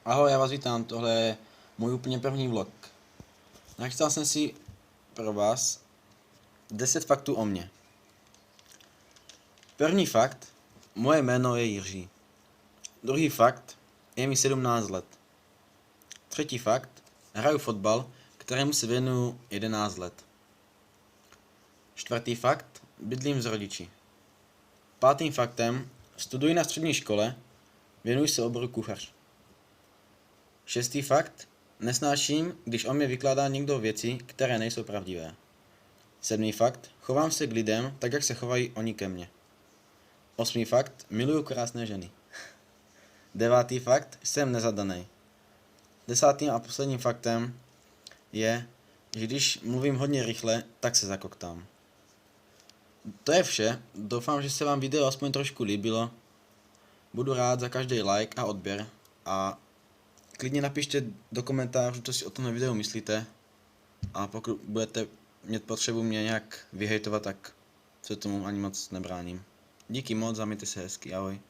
Ahoj, já vás vítám, tohle je můj úplně první vlog. Nachystal jsem si pro vás 10 faktů o mně. První fakt, moje jméno je Jiří. Druhý fakt, je mi 17 let. Třetí fakt, hraju fotbal, kterému se věnuju 11 let. Čtvrtý fakt, bydlím s rodiči. Pátým faktem, studuji na střední škole, věnuji se oboru kuchař. Šestý fakt, nesnáším, když o mě vykládá někdo věci, které nejsou pravdivé. Sedmý fakt, chovám se k lidem tak, jak se chovají oni ke mně. Osmý fakt, miluju krásné ženy. Devátý fakt, jsem nezadaný. Desátým a posledním faktem je, že když mluvím hodně rychle, tak se zakoktám. To je vše, doufám, že se vám video aspoň trošku líbilo. Budu rád za každý like a odběr a klidně napište do komentářů, co si o tomhle videu myslíte, a pokud budete mít potřebu mě nějak vyhejtovat, tak se tomu ani moc nebráním. Díky moc a mějte se hezky, ahoj.